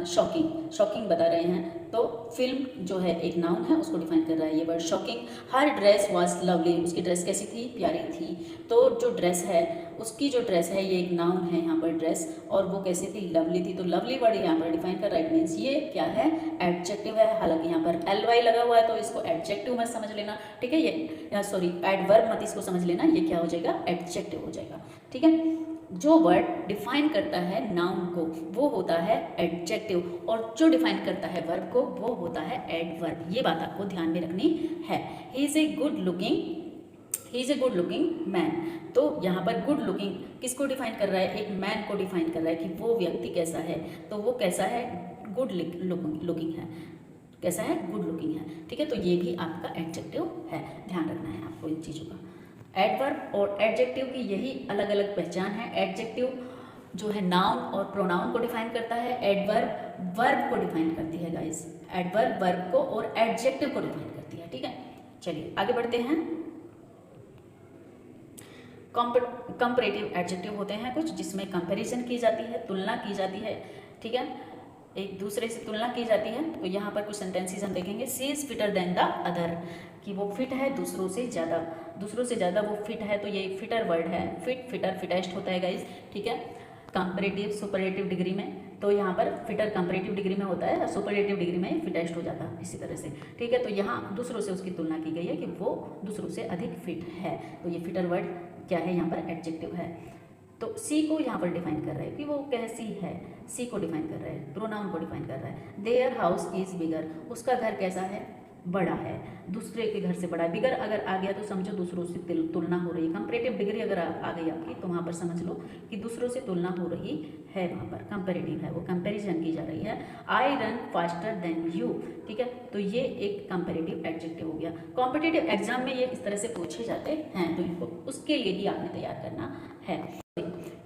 शॉकिंग, शॉकिंग बता रहे हैं। तो फिल्म जो है एक नाउन है, उसको डिफाइन कर रहा है ये word shocking. Her dress was lovely, उसकी ड्रेस कैसी थी, प्यारी थी। तो जो ड्रेस है, उसकी जो ड्रेस है ये एक नाउन है यहाँ पर ड्रेस, और वो कैसी थी, लवली थी। तो लवली वर्ड यहाँ पर डिफाइन कर रहा है, मीन्स ये क्या है, एडजेक्टिव है। हालांकि यहाँ पर ly लगा हुआ है तो इसको एडजेक्टिव मत समझ लेना, ठीक है। ये सॉरी एडवर्ब मत इसको समझ लेना, ये क्या हो जाएगा, एडजेक्टिव हो जाएगा, ठीक है। जो वर्ड डिफाइन करता है नाउन को वो होता है एडजेक्टिव, और जो डिफाइन करता है वर्ब को वो होता है एडवर्ब। ये बात आपको ध्यान में रखनी है। He is a good looking man, तो यहाँ पर गुड लुकिंग किसको डिफाइन कर रहा है, एक मैन को डिफाइन कर रहा है कि वो व्यक्ति कैसा है। तो वो कैसा है, गुड लुकिंग है, कैसा है, गुड लुकिंग है, ठीक है। तो ये भी आपका एडजेक्टिव है, ध्यान रखना है आपको इन चीज़ों का। एडवर्ब और एडजेक्टिव की यही अलग अलग पहचान है। एडजेक्टिव जो है नाउन और प्रोनाउन को डिफाइन करता है, एडवर्ब वर्ब को डिफाइन करती है गाइस। एडवर्ब वर्ब को और एडजेक्टिव को डिफाइन करती है, ठीक है। चलिए आगे बढ़ते हैं। कंपैरेटिव एडजेक्टिव होते हैं कुछ, जिसमें कंपैरिजन की जाती है, तुलना की जाती है, ठीक है, एक दूसरे से तुलना की जाती है। तो यहाँ पर कुछ सेंटेंसेस हम देखेंगे। She is fitter than the other, कि वो फिट है दूसरों से ज़्यादा वो फिट है। तो ये फिटर वर्ड है, फिट, फिटर, फिटेस्ट होता है गाइज, ठीक है। कंपैरेटिव सुपरलेटिव डिग्री में, तो यहाँ पर फिटर कंपैरेटिव डिग्री में होता है, सुपरलेटिव डिग्री में फिटेस्ट हो जाता है, इसी तरह से, ठीक है। तो यहाँ दूसरों से उसकी तुलना की गई है कि वो दूसरों से अधिक फिट है। तो ये फिटर वर्ड क्या है, यहाँ पर एडजेक्टिव है। तो सी को यहाँ पर डिफाइन कर रहा है कि वो कैसी है, सी को डिफाइन कर रहा है, प्रोनाउन को डिफाइन कर रहा है। देयर हाउस इज बिगर, उसका घर कैसा है, बड़ा है, दूसरे के घर से बड़ा है। बिगर अगर आ गया तो समझो दूसरों से तुलना हो रही है। कंपैरेटिव डिग्री अगर आ गई आपकी तो वहाँ पर समझ लो कि दूसरों से तुलना हो रही है, वहाँ पर कंपैरेटिव है, वो कंपैरिजन की जा रही है। I run faster than you, ठीक है। तो ये एक कंपैरेटिव एडजेक्टिव हो गया। कॉम्पिटिटिव एग्जाम में ये इस तरह से पूछे जाते हैं, तो इनको उसके लिए ही आपने तैयार करना है।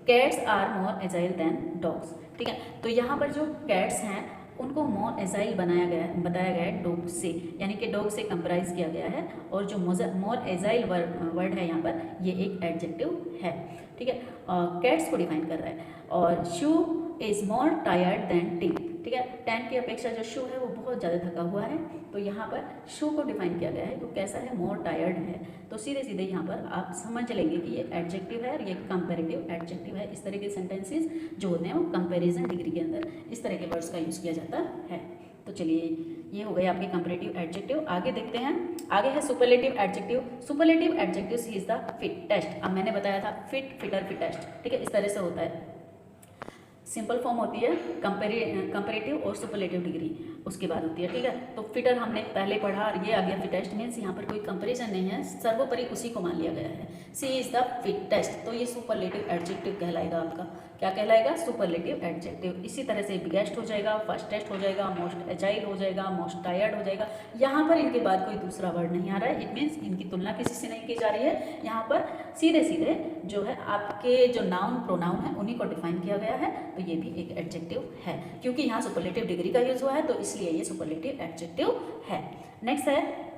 Cats are more agile than dogs, ठीक है। तो यहाँ पर जो कैट्स हैं उनको मोर एजाइल बताया गया है डॉग से, यानी कि डॉग से कंप्राइज किया गया है। और जो मोर एजाइल वर्ड है यहाँ पर, ये एक एडजेक्टिव है, ठीक है। कैट्स को डिफाइन कर रहा है। और she is more tired than Tin, ठीक है। टैन की अपेक्षा जो शू है वो बहुत ज़्यादा थका हुआ है। तो यहाँ पर शू को डिफाइन किया गया है, तो कैसा है, मोर टायर्ड है। तो सीधे सीधे यहाँ पर आप समझ लेंगे कि ये एडजेक्टिव है और ये कंपैरेटिव एडजेक्टिव है। इस तरह के सेंटेंसेस जो होते हैं वो कंपैरिजन डिग्री के अंदर इस तरह के वर्ड्स का यूज़ किया जाता है। तो चलिए ये हो गए आपके कंपैरेटिव एडजेक्टिव। आगे देखते हैं, आगे है superlative adjective. Superlative adjective is the fittest. अब मैंने बताया था फिट, फिटर, फिटेस्ट, ठीक है, इस तरह से होता है। सिंपल फॉर्म होती है कंपैरेटिव और सुपरलेटिव डिग्री उसके बाद होती है, ठीक है। तो फिटर हमने पहले पढ़ा और ये आ गया फिटेस्ट, मीन्स यहाँ पर कोई कंपैरिजन नहीं है, सर्वोपरि उसी को मान लिया गया है। सी इज द फिटेस्ट, तो ये सुपरलेटिव एडजेक्टिव कहलाएगा आपका। क्या कहलाएगा, सुपरलेटिव एडजेक्टिव। इसी तरह से बिगेस्ट हो जाएगा, फास्टेस्ट हो जाएगा, मोस्ट एजाइल हो जाएगा, मोस्ट टायर्ड हो जाएगा। यहाँ पर इनके बाद कोई दूसरा वर्ड नहीं आ रहा है, इट मीन्स इनकी तुलना किसी से नहीं की जा रही है। यहाँ पर सीधे सीधे जो है आपके जो नाउन प्रोनाउन है उन्हीं को डिफाइन किया गया है। तो ये भी एक एडजेक्टिव है, क्योंकि यहाँ सुपरलेटिव डिग्री का यूज हुआ है, तो इसलिए ये सुपरलेटिव एडजेक्टिव है। नेक्स्ट है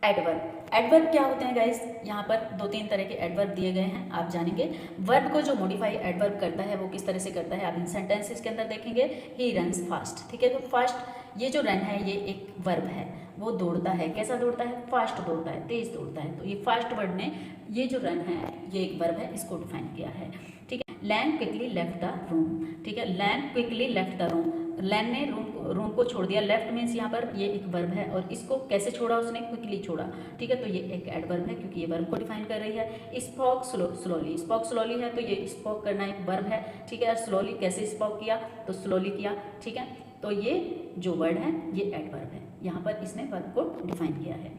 एडवर्ब। एडवर्ब क्या होते हैं गाइस, यहाँ पर 2-3 तरह के एडवर्ब दिए गए हैं, आप जानेंगे। वर्ब को जो मॉडिफाई एडवर्ब करता है वो किस तरह से करता है, आप इन सेंटेंसेस के अंदर देखेंगे। ही रन्स फास्ट, ठीक है। तो फास्ट, ये जो रन है ये एक वर्ब है, वो दौड़ता है। कैसा दौड़ता है, फास्ट दौड़ता है, तेज दौड़ता है। तो ये फास्ट वर्ड ने ये जो रन है ये एक वर्ब है, इसको डिफाइन किया है, ठीक है। लैन क्विकली लेफ्ट द रूम, ठीक है। लैन क्विकली लेफ्ट द रूम, लैन ने रूम को छोड़ दिया। लेफ्ट मीन्स यहाँ पर ये एक वर्ब है और इसको कैसे छोड़ा उसने, क्विकली छोड़ा, ठीक है। तो ये एक एडवर्ब है क्योंकि ये वर्ब को डिफाइन कर रही है। स्पोक स्लोली, स्पोक स्लोली है तो ये स्पोक करना एक वर्ब है, ठीक है। स्लोली कैसे स्पोक किया, तो स्लोली किया, ठीक है। तो ये जो वर्ड है ये एडवर्ब है, यहाँ पर इसने वर्ब को डिफाइन किया है।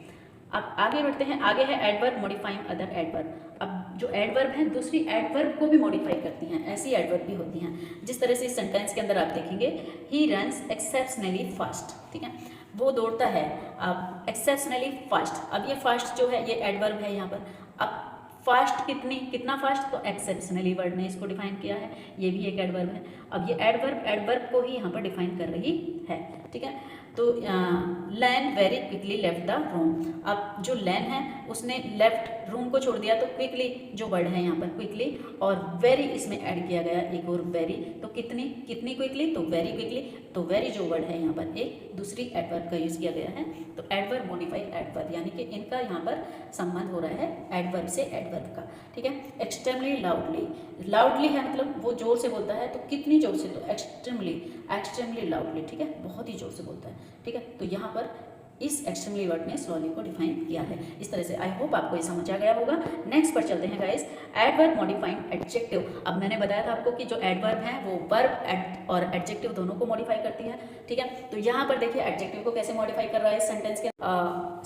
अब आगे बढ़ते हैं, आगे है एडवर्ब मॉडिफाइंग अदर एडवर्ब। अब जो एडवर्ब है दूसरी एडवर्ब को भी मॉडिफाई करती हैं, ऐसी एडवर्ब भी होती हैं। जिस तरह से इस सेंटेंस के अंदर आप देखेंगे, ही रन्स एक्सेप्शनली फास्ट, ठीक है, वो दौड़ता है अब एक्सेप्शनली फास्ट। अब ये फास्ट जो है ये एडवर्ब है यहाँ पर। अब फास्ट कितना फास्ट, तो एक्सेप्शनली वर्ड ने इसको डिफाइन किया है, ये भी एक एडवर्ब है। अब ये एडवर्ब को ही यहाँ पर डिफाइन कर रही है, ठीक है। तो Lan very quickly left the room. अब जो लैन है उसने लेफ्ट रूम को छोड़ दिया, तो क्विकली जो वर्ड है यहाँ पर क्विकली, और वेरी इसमें ऐड किया गया एक और वेरी। तो कितनी क्विकली, तो वेरी क्विकली। तो वेरी जो वर्ड है यहाँ पर एक दूसरी एडवर्ब का यूज़ किया गया है। तो एडवर्ब मॉडिफाइड एडवर्ब, यानी कि इनका यहाँ पर संबंध हो रहा है एडवर्ब से एडवर्ब का, ठीक है। एक्सट्रीमली लाउडली, लाउडली है मतलब वो जोर से बोलता है, तो कितनी जोर से, तो एक्सट्रीमली लाउडली, ठीक है, बहुत ही जोर से बोलता है, ठीक है। तो यहाँ पर इस एक्सट्रीमली वर्ड ने स्लोली को डिफाइन किया है। इस तरह से आई होप आपको ये समझ आ गया होगा। नेक्स्ट पर चलते हैं गाइस, एडवर्ब मॉडिफाइंग एडजेक्टिव। अब मैंने बताया था आपको कि जो एडवर्ब है वो वर्ब और एडजेक्टिव दोनों को मॉडिफाई करती है, ठीक है। तो यहाँ पर देखिए एडजेक्टिव को कैसे मॉडिफाई कर रहा है इस सेंटेंस के,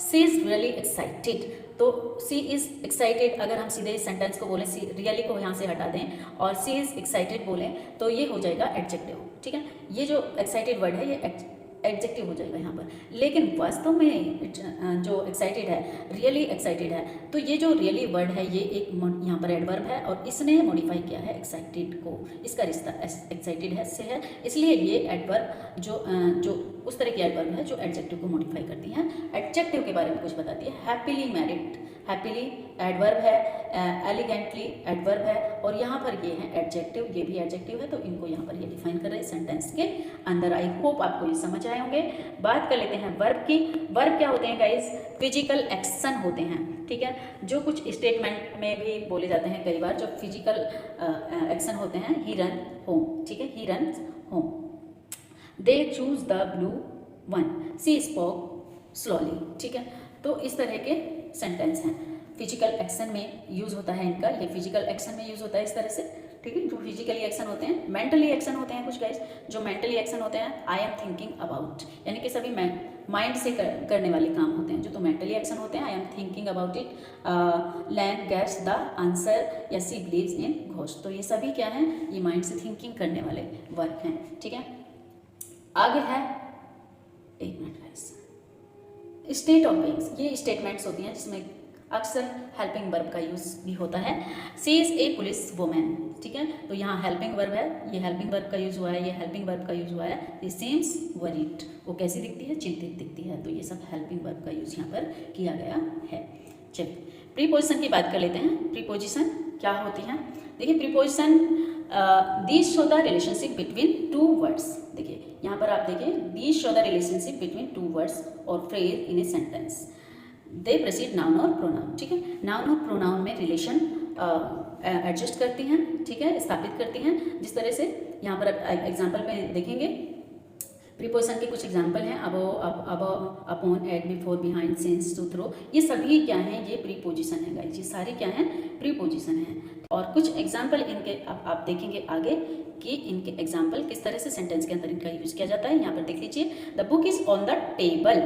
सी इज रियली एक्साइटेड। तो सी इज एक्साइटेड, अगर हम सीधे इस सेंटेंस को बोलें, सी रियली को यहाँ से हटा दें और सी इज एक्साइटेड बोलें, तो ये हो जाएगा एडजेक्टिव, ठीक है। ये जो एक्साइटेड वर्ड है ये एडजेक्टिव हो जाएगा यहाँ पर। लेकिन वास्तव में जो एक्साइटेड है, रियली एक्साइटेड है, तो ये जो रियली वर्ड है ये एक यहाँ पर एडवर्ब है और इसने मॉडिफाई किया है एक्साइटेड को। इसका रिश्ता एक्साइटेड है से है, इसलिए ये एडवर्ब जो उस तरह की एडवर्ब है जो एडजेक्टिव को मॉडिफाई करती है। एडजेक्टिव के बारे में कुछ बताती है। हैप्पीली मैरिड, हैप्पीली एडवर्ब है, एलिगेंटली एडवर्ब है, और यहाँ पर ये है एडजेक्टिव, ये भी एडजेक्टिव है। तो इनको यहाँ पर ये डिफाइन कर रहे हैं सेंटेंस के अंदर। आई होप आपको ये समझ आए होंगे। बात कर लेते हैं वर्ब की। वर्ब क्या होते हैं गाइस, फिजिकल एक्शन होते हैं, ठीक है। जो कुछ स्टेटमेंट में भी बोले जाते हैं कई बार, जो फिजिकल एक्शन होते हैं, ही रन होम, ठीक है, he ran home, they choose the blue one, she spoke slowly, ठीक है। तो इस तरह के सेंटेंस हैं, फिजिकल एक्शन में यूज़ होता है इनका, ये फिजिकल एक्शन में यूज़ होता है इस तरह से, ठीक है। जो फिजिकली एक्शन होते हैं, मेंटली एक्शन होते हैं कुछ गाइस। जो मेंटली एक्शन होते हैं, आई एम थिंकिंग अबाउट, यानी कि सभी माइंड से करने वाले काम होते हैं। जो तो मेंटली एक्शन होते हैं, I am thinking about it, Lan gets the answer, या सी बिलीव्स इन घोस्ट। तो ये सभी क्या हैं, ये माइंड से थिंकिंग करने वाले वर्क हैं, ठीक है। आगे है, एक minute guys, state of beings. ये स्टेटमेंट्स होती हैं जिसमें अक्सर हेल्पिंग वर्ब का यूज़ भी होता है। सी इज़ ए पुलिस वुमेन, ठीक है। तो यहाँ हेल्पिंग वर्ब है, ये हेल्पिंग वर्ब का यूज़ हुआ है, ये हेल्पिंग वर्ब का यूज़ हुआ है। ये सीम्स वरीड, वो कैसी दिखती है, चिंतित दिखती है। तो ये सब हेल्पिंग वर्ब का यूज़ यहाँ पर किया गया है। चलिए प्रीपोजिशन की बात कर लेते हैं। प्रीपोजिशन क्या होती हैं, देखिए preposition these show the relationship between two words. देखिए यहाँ पर आप देखिए, these show the relationship between two words और phrase in a sentence. They precede noun और प्रोनाउन, ठीक है। नाउन और प्रोनाउन में रिलेशन एडजस्ट करती हैं, ठीक है, स्थापित करती हैं। जिस तरह से यहाँ पर एग्जाम्पल में देखेंगे, प्रीपोजिशन के कुछ एग्जाम्पल हैं, अब, upon, at, before, behind, since, to, through. ये सभी क्या हैं, ये प्रीपोजिशन है गाइस, ये सारी क्या हैं, प्रीपोजिशन हैं। और कुछ एग्जाम्पल इनके आप देखेंगे आगे कि इनके एग्जाम्पल किस तरह से सेंटेंस के अंदर इनका यूज किया जाता है। यहाँ पर देख लीजिए, the book is on the table,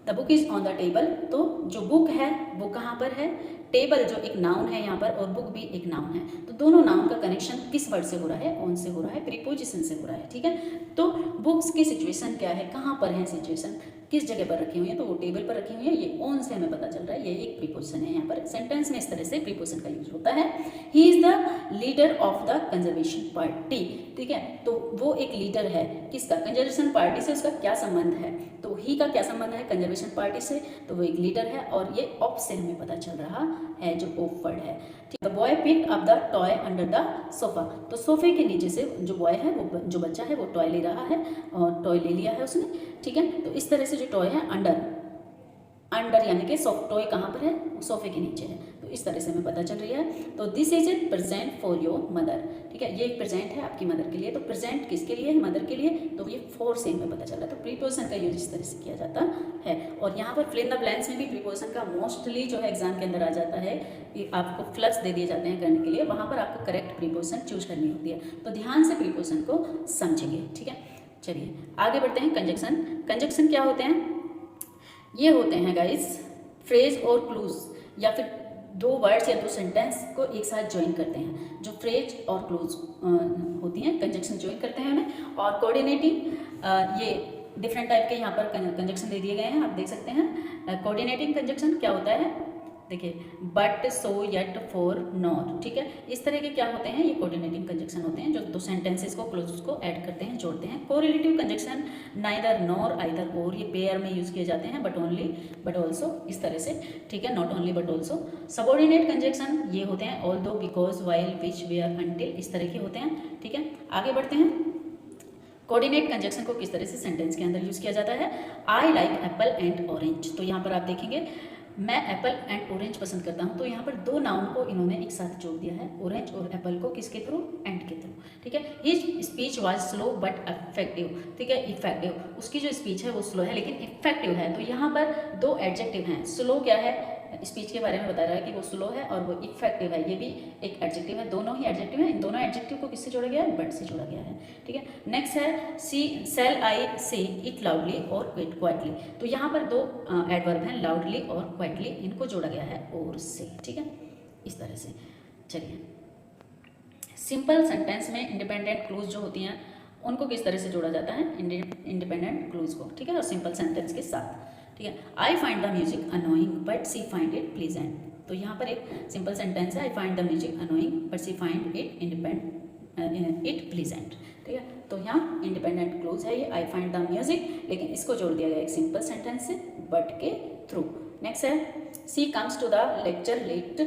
the book is on the table. तो जो बुक है वो कहाँ पर है, टेबल जो एक नाउन है यहाँ पर, और बुक भी एक नाउन है। तो दोनों नाउन का कनेक्शन किस वर्ड से हो रहा है, ऑन से हो रहा है, प्रीपोजिशन से हो रहा है, ठीक है। तो बुक्स की सिचुएशन क्या है, कहाँ पर है सिचुएशन, किस जगह पर रखी हुई है, तो वो टेबल पर रखी हुई है, ये ऑन से हमें पता चल रहा है, ये एक प्रीपोजिशन है। यहाँ पर सेंटेंस में इस तरह से प्रीपोजिशन का यूज होता है। He is the leader of the conservation party, ठीक है। तो वो एक लीडर है किसका, कंजर्वेशन पार्टी से उसका क्या संबंध है, तो ही का क्या संबंध है कंजर्वेशन पार्टी से, तो वो एक लीडर है। और ये ऑफ से हमें पता चल रहा है, जो ऑफ वर्ड है, ठीक। The boy picked up the toy under the sofa. तो सोफे के नीचे से जो बॉय है, वो जो बच्चा है, वो टॉय ले रहा है और टॉय ले लिया है उसने, ठीक है। तो इस तरह से जो टॉय है अंडर, अंडर यानी कि टॉय कहाँ पर है, सोफे के नीचे है। तो इस तरह से हमें पता चल रही है। तो this is a present for your mother, ठीक है, ये एक प्रेजेंट है आपकी मदर के लिए। तो प्रेजेंट किसके लिए है, मदर के लिए, तो ये फॉर से हमें पता चल रहा है। तो प्रीपोजिशन का यूज इस तरह से किया जाता है। और यहाँ पर फिल इन द ब्लैंक्स में भी प्रीपोजिशन का मोस्टली जो है एग्जाम के अंदर आ जाता है कि आपको फ्लक्स दे दिए जाते हैं करने के लिए, वहाँ पर आपको करेक्ट प्रीपोजिशन चूज करनी होती है। तो ध्यान से प्रीपोजिशन को समझेंगे, ठीक है। चलिए आगे बढ़ते हैं। कंजक्शन, कंजक्शन क्या होते हैं, ये होते हैं गाइस फ्रेज और क्लूज, या फिर दो वर्ड्स या दो सेंटेंस को एक साथ ज्वाइन करते हैं। जो फ्रेज और क्लूज होती हैं, कंजक्शन ज्वाइन करते हैं हमें। और कोऑर्डिनेटिंग, ये डिफरेंट टाइप के यहाँ पर कंजक्शन दे दिए गए हैं, आप देख सकते हैं। कोऑर्डिनेटिंग कंजक्शन क्या होता है, देखिए but, so, yet, for, nor, ठीक है, इस तरह के क्या होते हैं, ये कोऑर्डिनेटिंग कंजक्शन होते हैं जो दो सेंटेंसेस को क्लोज को ऐड करते हैं, जोड़ते हैं। Correlative conjunction neither, nor, either, और, ये पेयर में यूज किए जाते हैं, बट ओनली, बट ऑल्सो, इस तरह से, ठीक है, not only but also. Subordinate conjunction ये होते हैं although, because, while, which, where, until, इस तरह के होते हैं, ठीक है। आगे बढ़ते हैं। कोऑर्डिनेट कंजक्शन को किस तरह से सेंटेंस के अंदर यूज किया जाता है। I like Apple and orange, तो यहाँ पर आप देखेंगे मैं एप्पल एंड ऑरेंज पसंद करता हूँ, तो यहाँ पर दो नाउन को इन्होंने एक साथ जोड़ दिया है, ऑरेंज और एप्पल को, किसके थ्रू, एंड के थ्रू, ठीक है। His speech was slow but effective, ठीक है, इफेक्टिव, उसकी जो स्पीच है वो स्लो है लेकिन इफेक्टिव है। तो यहाँ पर दो एडजेक्टिव हैं, स्लो क्या है, स्पीच के बारे में बता रहा है कि वो स्लो है, और वो इफेक्टिव है, ये भी एक एडजेक्टिव है, दोनों ही एडजेक्टिव है। इन दोनों एडजेक्टिव को किससे जोड़ा गया है, बट से जोड़ा गया है, ठीक है। नेक्स्ट है सी, सेल आई से इट लाउडली और क्वाइटली, तो यहाँ पर दो एडवर्ब हैं, लाउडली और क्वाइटली, इनको जोड़ा गया है और से, ठीक है, इस तरह से। चलिए सिंपल सेंटेंस में इंडिपेंडेंट क्लूज जो होती हैं उनको किस तरह से जोड़ा जाता है, इंडिपेंडेंट क्लूज को, ठीक है, और सिंपल सेंटेंस के साथ, ठीक है। I find the music annoying but she find it pleasant, तो यहाँ पर एक सिंपल सेंटेंस है, I find the music annoying but she find it it pleasant, ठीक है। तो यहाँ इंडिपेंडेंट क्लूज है ये, आई फाइंड द म्यूजिक, लेकिन इसको जोड़ दिया गया एक सिंपल सेंटेंस से बट के थ्रू। नेक्स्ट है she comes to the lecture late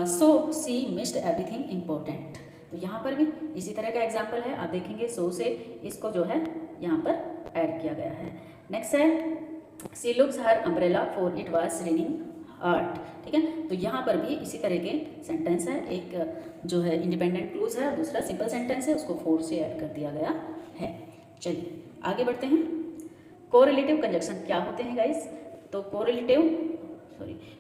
so she missed everything important, तो यहाँ पर भी इसी तरह का एग्जाम्पल है, आप देखेंगे सो से इसको जो है यहाँ पर ऐड किया गया है। नेक्स्ट है she looks her umbrella for it was raining hard, ठीक है, तो यहाँ पर भी इसी तरह के सेंटेंस है, एक जो है इंडिपेंडेंट क्लूज है, दूसरा सिंपल सेंटेंस है, उसको फॉर से ऐड कर दिया गया है। चलिए आगे बढ़ते हैं। कोरिलेटिव कंजक्शन क्या होते हैं गाइस, तो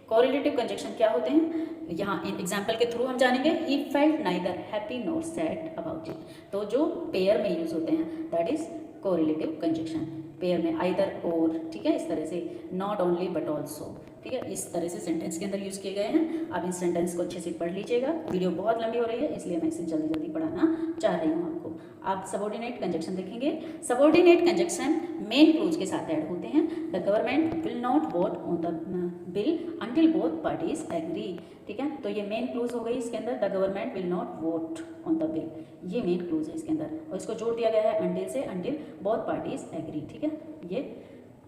कोरिलेटिव कंजक्शन क्या होते हैं, यहाँ इन एग्जाम्पल के थ्रू हम जानेंगे। He felt neither happy nor sad about it, तो जो पेयर में यूज होते हैं that is correlative conjunction, pair में आइदर और, ठीक है, इस तरह से, नॉट ओनली बट ऑल्सो, ठीक है, इस तरह से सेंटेंस के अंदर यूज किए गए हैं। आप इन सेंटेंस को अच्छे से पढ़ लीजिएगा, वीडियो बहुत लंबी हो रही है इसलिए मैं इसे जल्दी जल्दी पढ़ाना चाह रही हूँ आपको। आप सबऑर्डिनेट कंजक्शन देखेंगे, सबऑर्डिनेट कंजक्शन मेन क्लूज के साथ ऐड होते हैं। The government will not vote on the bill until both parties agree, ठीक है, तो ये मेन क्लूज हो गई इसके अंदर, the government will not vote on the bill, ये मेन क्लूज है इसके अंदर, और इसको जोड़ दिया गया है अंटिल से, अंटिल बोथ पार्टीज एग्री, ठीक है, ये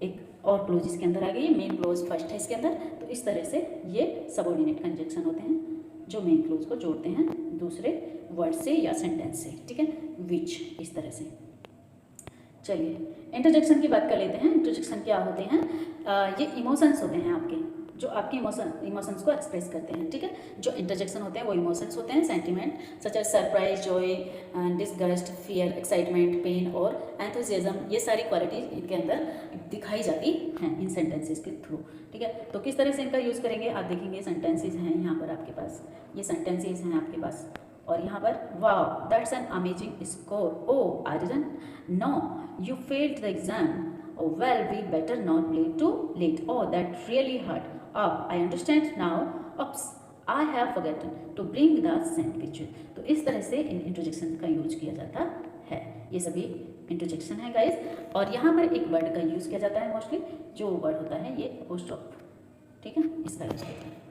एक और क्लूज इसके अंदर आ गई, मेन क्लूज फर्स्ट है इसके अंदर। तो इस तरह से ये सबऑर्डिनेट कंजक्शन होते हैं जो मेन क्लूज को जोड़ते हैं दूसरे वर्ड से या सेंटेंस से, ठीक है, विच, इस तरह से। चलिए इंटरजेक्शन की बात कर लेते हैं। इंटरजेक्शन क्या होते हैं, ये इमोशंस होते हैं आपके, जो आपके इमोशंस को एक्सप्रेस करते हैं, ठीक है। जो इंटरजेक्शन होते हैं वो इमोशंस होते हैं, sentiment such as surprise, joy, disgust, fear, excitement, pain और एंथुसियाज्म, ये सारी क्वालिटीज इनके अंदर दिखाई जाती हैं इन सेंटेंसेस के थ्रू, ठीक है। तो किस तरह से इनका यूज़ करेंगे, आप देखेंगे सेंटेंसेस हैं यहाँ पर आपके पास, ये सेंटेंसेस हैं आपके पास, और यहाँ पर wow that's an amazing score, oh I didn't know you failed the exam, oh well we better not play too late, oh that really hurt, oh I understand now, oops I have forgotten to bring the sandwich, तो इस तरह से इन इंटरजेक्शन का यूज किया जाता है। ये सभी इंटरजेक्शन है गाइस, और यहाँ पर एक वर्ड का यूज किया जाता है मोस्टली, जो वर्ड होता है ये अपोस्ट्रोफ, ठीक है, इसका यूज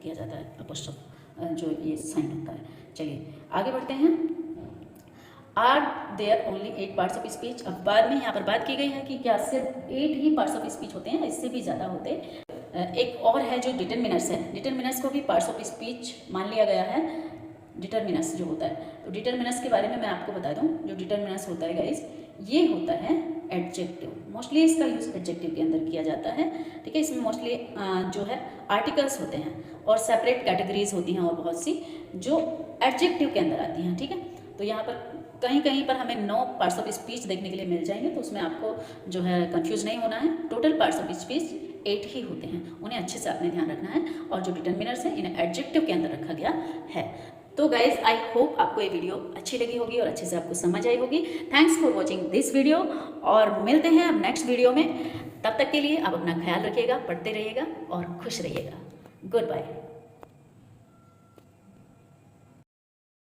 किया जाता है अपोस्ट्रोफ, जो ये साइन होता है। चलिए आगे बढ़ते हैं। Are there only 8 parts of speech, अब बाद में यहाँ पर बात की गई है कि क्या सिर्फ 8 ही पार्ट्स ऑफ स्पीच होते हैं, इससे भी ज़्यादा होते हैं। एक और है जो डिटरमिनर्स है, डिटरमिनर्स को भी पार्ट्स ऑफ स्पीच मान लिया गया है, डिटरमिनर्स जो होता है। तो डिटरमिनर्स के बारे में मैं आपको बता दूं, जो डिटरमिनर्स होता है गाइस, ये होता है एडजेक्टिव। मोस्टली इसका यूज़ एडजेक्टिव के अंदर किया जाता है, ठीक है। इसमें मोस्टली जो है आर्टिकल्स होते हैं और सेपरेट कैटेगरीज होती हैं और बहुत सी जो एडजेक्टिव के अंदर आती हैं, ठीक है। तो यहाँ पर कहीं कहीं पर हमें 9 पार्ट्स ऑफ स्पीच देखने के लिए मिल जाएंगे, तो उसमें आपको जो है कंफ्यूज नहीं होना है। टोटल पार्ट्स ऑफ स्पीच 8 ही होते हैं, उन्हें अच्छे से आपने ध्यान रखना है, और जो डिटर्मिनर्स हैं इन्हें एडजेक्टिव के अंदर रखा गया है। तो गाइज आई होप आपको ये वीडियो अच्छी लगी होगी और अच्छे से आपको समझ आई होगी। Thanks for watching this video, और मिलते हैं अब नेक्स्ट वीडियो में। तब तक के लिए आप अपना ख्याल रखिएगा, पढ़ते रहिएगा और खुश रहिएगा। Good bye.